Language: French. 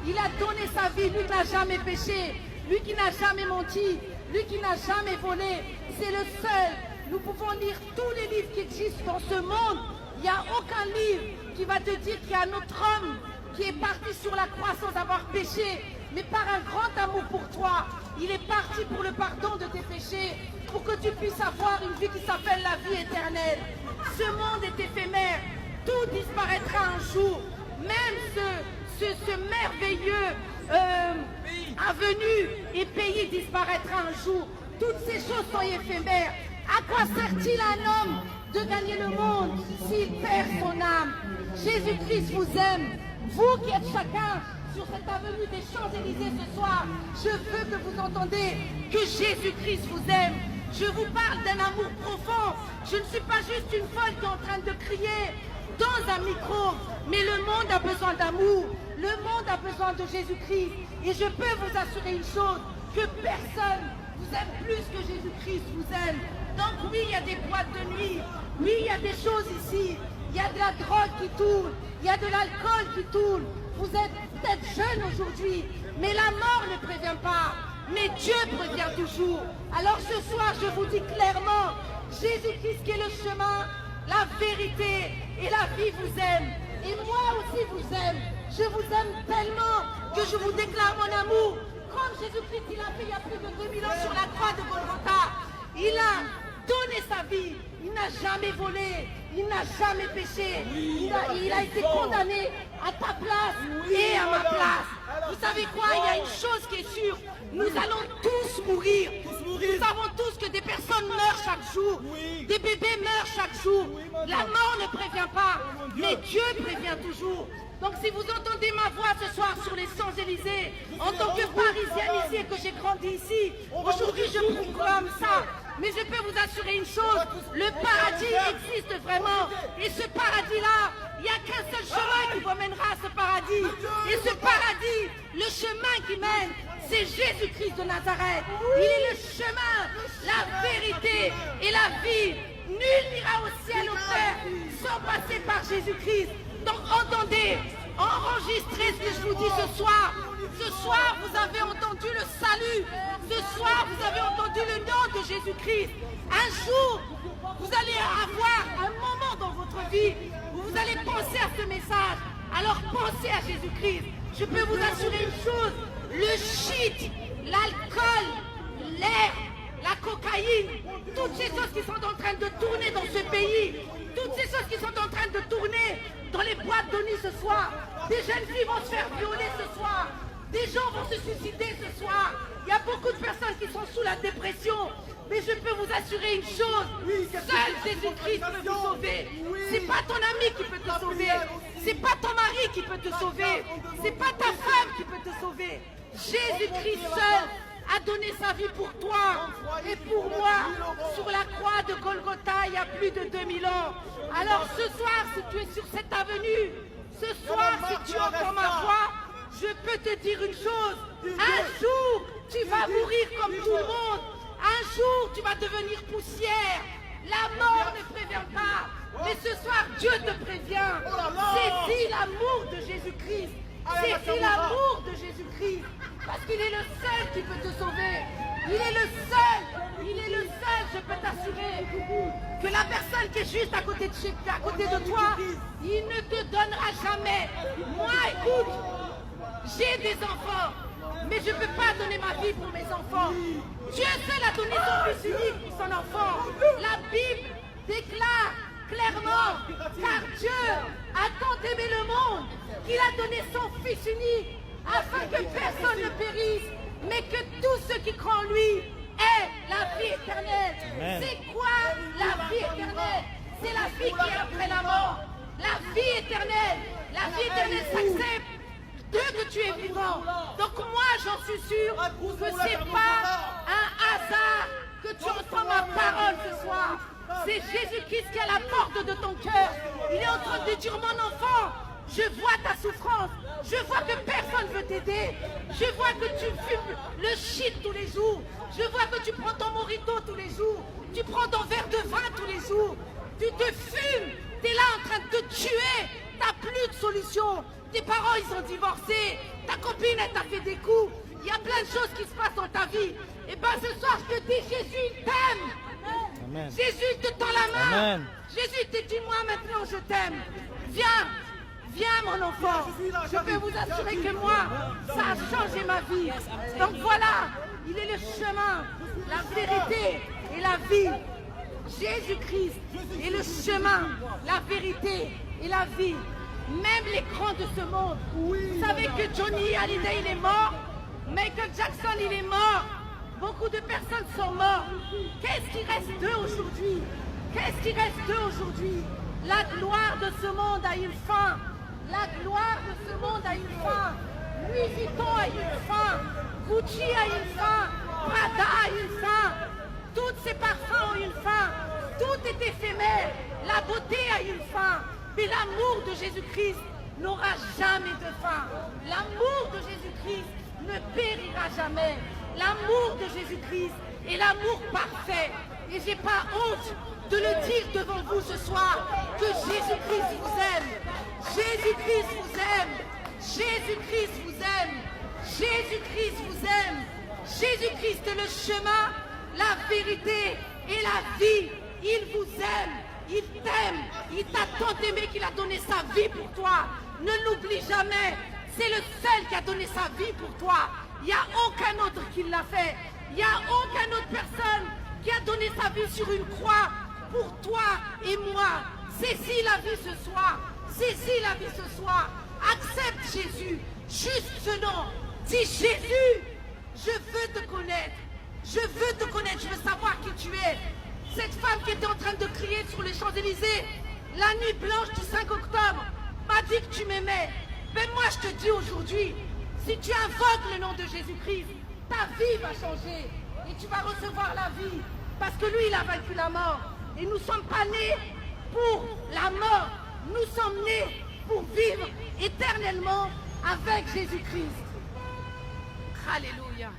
Il a donné sa vie, lui qui n'a jamais péché, lui qui n'a jamais menti, lui qui n'a jamais volé. C'est le seul. Nous pouvons lire tous les livres qui existent dans ce monde. Il n'y a aucun livre qui va te dire qu'il y a un autre homme qui est parti sur la croix sans avoir péché, mais par un grand amour pour toi. Il est parti pour le pardon de tes péchés, pour que tu puisses avoir une vie qui s'appelle la vie éternelle. Ce monde est éphémère, tout disparaîtra un jour. Même ce merveilleux avenue et pays disparaîtra un jour. Toutes ces choses sont éphémères. À quoi sert-il à un homme de gagner le monde s'il perd son âme? Jésus-Christ vous aime. Vous qui êtes chacun sur cette avenue des Champs-Élysées ce soir, je veux que vous entendiez que Jésus-Christ vous aime. Je vous parle d'un amour profond. Je ne suis pas juste une folle qui est en train de crier dans un micro, mais le monde a besoin d'amour. Le monde a besoin de Jésus-Christ. Et je peux vous assurer une chose, que personne vous aime plus que Jésus-Christ vous aime. Donc oui, il y a des boîtes de nuit. Oui, il y a des choses ici. Il y a de la drogue qui tourne. Il y a de l'alcool qui tourne. Vous êtes peut-être jeune aujourd'hui, mais la mort ne prévient pas. Mais Dieu prévient toujours. Alors ce soir, je vous dis clairement, Jésus-Christ qui est le chemin, la vérité et la vie vous aime. Et moi aussi vous aime. Je vous aime tellement que je vous déclare mon amour. Comme Jésus-Christ, il a fait il y a plus de 2000 ans sur la croix de Golgotha. Il a donné sa vie. Il n'a jamais volé. Il n'a jamais péché. Il a été condamné à ta place et à ma place. Vous savez quoi? Il y a une chose qui est sûre. Nous allons tous mourir. Nous savons tous que des personnes meurent chaque jour. Des bébés meurent chaque jour. La mort ne prévient pas. Mais Dieu prévient toujours. Donc si vous entendez ma voix ce soir sur les Champs-Élysées, en tant que Parisienne ici et que j'ai grandi ici, aujourd'hui je proclame ça. Mais je peux vous assurer une chose, le paradis existe vraiment. Et ce paradis-là, il n'y a qu'un seul chemin qui vous mènera à ce paradis. Et ce paradis, le chemin qui mène, c'est Jésus-Christ de Nazareth. Il est le chemin, la vérité et la vie. Nul n'ira au ciel au Père sans passer par Jésus-Christ. Donc entendez, enregistrez ce que je vous dis ce soir. Ce soir, vous avez entendu le salut. Ce soir, vous avez entendu le nom de Jésus-Christ. Un jour, vous allez avoir un moment dans votre vie où vous allez penser à ce message. Alors pensez à Jésus-Christ. Je peux vous assurer une chose, le shit, l'alcool, l'air, la cocaïne, toutes ces choses qui sont en train de tourner dans ce pays, toutes ces choses qui sont en train de tourner dans les boîtes de nuit ce soir. Des jeunes filles vont se faire violer ce soir. Des gens vont se suicider ce soir. Il y a beaucoup de personnes qui sont sous la dépression. Mais je peux vous assurer une chose. Seul Jésus-Christ peut vous sauver. C'est pas ton ami qui peut te sauver. C'est pas ton mari qui peut te sauver. C'est pas ta femme qui peut te sauver. Jésus-Christ seul a donné sa vie pour toi et pour moi sur la croix de Golgotha il y a plus de 2000 ans. Alors ce soir, si tu es sur cette avenue, ce soir, si tu entends ma voix, je peux te dire une chose. Un jour, tu vas mourir comme tout le monde. Un jour, tu vas devenir poussière. La mort ne prévient pas. Mais ce soir, Dieu te prévient. Saisis l'amour de Jésus-Christ. Saisis l'amour de Jésus-Christ. Parce qu'il est le seul qui peut te sauver. Il est le seul. Il est le seul, je peux t'assurer, que la personne qui est juste à côté de toi, il ne te donnera jamais. Moi, écoute, j'ai des enfants, mais je ne peux pas donner ma vie pour mes enfants. Dieu seul a donné son fils unique pour son enfant. La Bible déclare clairement, car Dieu a tant aimé le monde qu'il a donné son fils unique, afin que personne ne périsse, mais que tous ceux qui croient en lui aient la vie éternelle. C'est quoi la vie éternelle? C'est la vie qui est après la mort. La vie éternelle. La vie éternelle s'accepte dès que tu es vivant. Donc moi, j'en suis sûr que ce n'est pas un hasard que tu entends ma parole ce soir. C'est Jésus-Christ qui est à la porte de ton cœur. Il est en train de dire, mon enfant, je vois ta souffrance. Je vois que personne ne veut t'aider. Je vois que tu fumes le shit tous les jours. Je vois que tu prends ton mojito tous les jours. Tu prends ton verre de vin tous les jours. Tu te fumes. Tu es là en train de te tuer. Tu n'as plus de solution. Tes parents, ils ont divorcé. Ta copine copine, elle t'a fait des coups. Il y a plein de choses qui se passent dans ta vie. Et bien ce soir, je te dis, Jésus t'aime. Amen. Jésus te tend la main. Amen. Jésus te dit, moi maintenant je t'aime. Viens, viens mon enfant. Je peux vous assurer que moi, ça a changé ma vie. Donc voilà, il est le chemin, la vérité et la vie. Jésus-Christ est le chemin, la vérité et la vie. Même les grands de ce monde. Vous savez que Johnny Hallyday, il est mort. Michael Jackson, il est mort. Beaucoup de personnes sont mortes. Qu'est-ce qui reste d'eux aujourd'hui? Qu'est-ce qui reste d'eux aujourd'hui? La gloire de ce monde a une fin. La gloire de ce monde a une fin. Louis Vuitton a une fin. Gucci a une fin. Prada a une fin. Tous ces parfums ont une fin. Tout est éphémère. La beauté a une fin. Mais l'amour de Jésus-Christ n'aura jamais de fin. L'amour de Jésus-Christ ne périra jamais. L'amour de Jésus-Christ est l'amour parfait. Et je n'ai pas honte de le dire devant vous ce soir, que Jésus-Christ vous aime. Jésus-Christ vous aime. Jésus-Christ vous aime. Jésus-Christ vous aime. Jésus-Christ est le chemin, la vérité et la vie. Il vous aime. Il t'aime. Il t'a tant aimé qu'il a donné sa vie pour toi. Ne l'oublie jamais. C'est le seul qui a donné sa vie pour toi. Il n'y a aucun autre qui l'a fait. Il n'y a aucune autre personne qui a donné sa vie sur une croix pour toi et moi. Saisis la vie ce soir. Saisis la vie ce soir. Accepte Jésus. Juste ce nom. Dis Jésus, je veux te connaître. Je veux te connaître. Je veux savoir qui tu es. Cette femme qui était en train de crier sur les Champs-Élysées, la nuit blanche du 5 octobre, m'a dit que tu m'aimais. Mais moi je te dis aujourd'hui, si tu invoques le nom de Jésus-Christ, ta vie va changer et tu vas recevoir la vie. Parce que lui, il a vaincu la mort. Et nous ne sommes pas nés pour la mort. Nous sommes nés pour vivre éternellement avec Jésus-Christ. Alléluia.